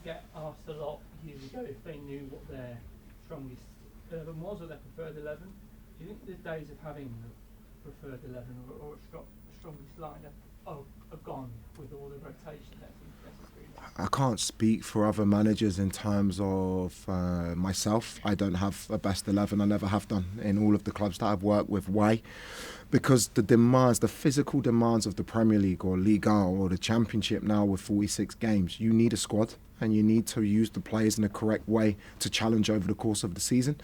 get asked a lot years ago if they knew what their strongest 11 was or their preferred 11. Do you think the days of having the preferred 11 or a strongest lineup are gone with all the rotation that's necessary? I can't speak for other managers in terms of myself. I don't have a best 11. I never have done in all of the clubs that I've worked with. Why? Because the physical demands of the Premier League or Liga or the Championship now with 46 games, you need a squad and you need to use the players in the correct way to challenge over the course of the season.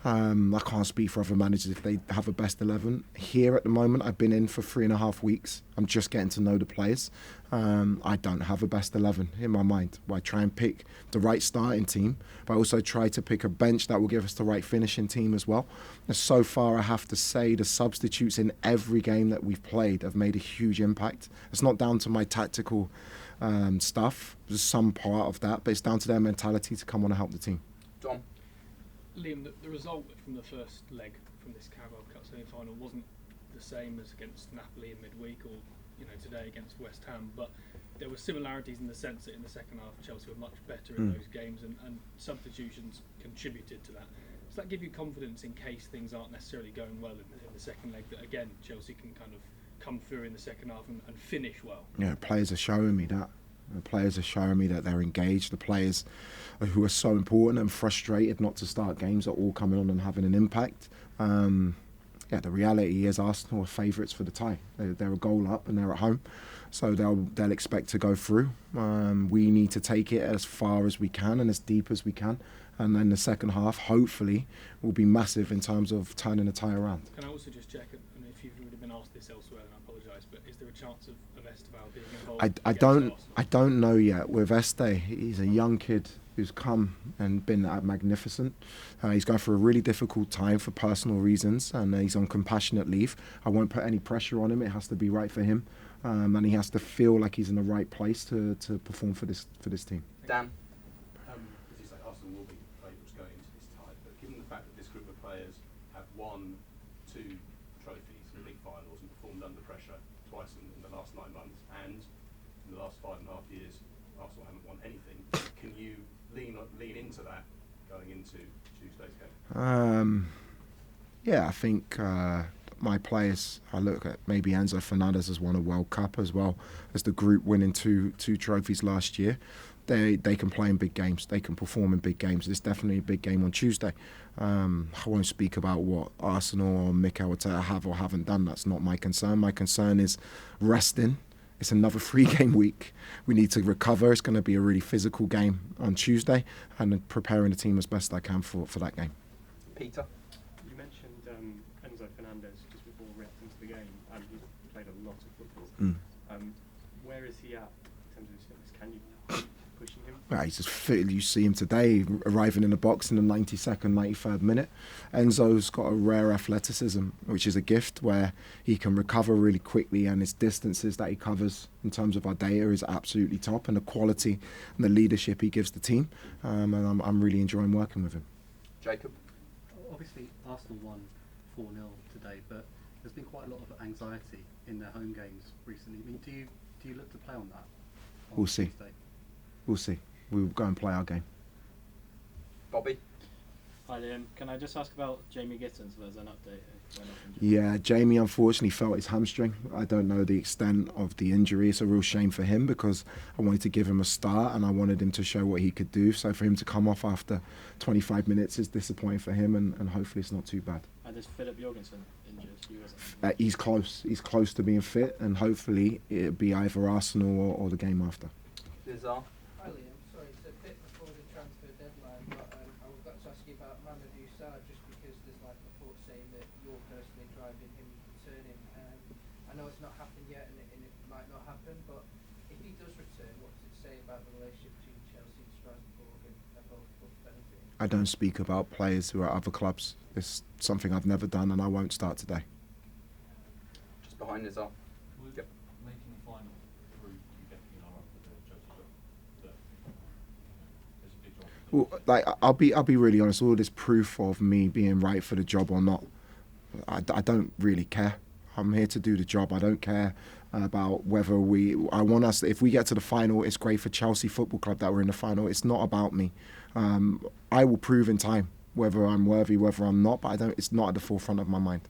I can't speak for other managers if they have a best 11. Here at the moment, I've been in for 3.5 weeks. I'm just getting to know the players. I don't have a best 11 in my mind. I try and pick the right starting team, but I also try to pick a bench that will give us the right finishing team as well. And so far, I have to say the substitutes in every game that we've played have made a huge impact. It's not down to my tactical stuff. There's some part of that, but it's down to their mentality to come on and help the team. Dom? Liam, the result from the first leg from this Carabao Cup semi-final wasn't the same as against Napoli in midweek or today against West Ham, but there were similarities in the sense that in the second half Chelsea were much better in those games and substitutions contributed to that. Does that give you confidence in case things aren't necessarily going well in the second leg, that again Chelsea can kind of come through in the second half and finish well? Yeah, players are showing me that. The players are showing me that they're engaged. The players who are so important and frustrated not to start games are all coming on and having an impact. The reality is Arsenal are favourites for the tie. They're a goal up and they're at home, so they'll expect to go through. We need to take it as far as we can and as deep as we can, and then the second half hopefully will be massive in terms of turning the tie around. Can I also just check, and if you've already been asked this elsewhere, then I apologise, but is there a chance of Esteval being involved? I don't know yet with Este. He's a young kid who's come and been magnificent. He's going through a really difficult time for personal reasons, and he's on compassionate leave. I won't put any pressure on him. It has to be right for him, and he has to feel like he's in the right place to perform for this team. Dan? As you say, Arsenal will be favourites going into this tie, but given the fact that this group of players have won 2 trophies in league finals and performed under pressure twice in the last 9 months, and in the last 5.5 years Arsenal haven't won anything, can you lean into that going into Tuesday's game? I think my players, I look at maybe Enzo Fernandez has won a World Cup as well as the group winning two trophies last year. They can play in big games. They can perform in big games. It's definitely a big game on Tuesday. I won't speak about what Arsenal or Mikel Arteta have or haven't done. That's not my concern. My concern is resting. It's another 3-game week. We need to recover. It's going to be a really physical game on Tuesday, and preparing the team as best I can for that game. Peter? You mentioned Enzo Fernandez just before we wrapped into the game, and he's played a lot of football. Where is he at in terms of his fitness? Can you keep pushing him? He's just fit. You see him today arriving in the box in the 92nd, 93rd minute. Enzo's got a rare athleticism, which is a gift, where he can recover really quickly, and his distances that he covers in terms of our data is absolutely top, and the quality and the leadership he gives the team. And I'm really enjoying working with him. Jacob? Obviously, Arsenal won 4-0 today, but there's been quite a lot of anxiety in their home games recently. I mean, do you look to play on that? We'll see. We'll see. We'll go and play our game. Bobby? Hi Liam, can I just ask about Jamie Gittins? There's an update. Yeah, Jamie unfortunately felt his hamstring. I don't know the extent of the injury. It's a real shame for him because I wanted to give him a start and I wanted him to show what he could do. So for him to come off after 25 minutes is disappointing for him, and hopefully it's not too bad. And is Philip Jorgensen injured? He's close. He's close to being fit, and hopefully it'll be either Arsenal or the game after. Lizar? Hi Liam, sorry, it's a bit before the transfer deadline, but I've got to ask you about Mamadou Sarr, just because there's like reports saying that you're personally driving him returning. I know it's not happened yet, and it might not happen, but if he does return, what does it say about the relationship between Chelsea and Strasbourg and both clubs benefiting? I don't speak about players who are at other clubs. It's something I've never done, and I won't start today. Just behind Lizar. Yep. Making the final through, you definitely are up with the Chelsea job. There's a big job. Well, I'll be really honest. All this proof of me being right for the job or not, I don't really care. I'm here to do the job. I don't care about whether I want us, if we get to the final, it's great for Chelsea Football Club that we're in the final. It's not about me. I will prove in time whether I'm worthy, whether I'm not, but it's not at the forefront of my mind.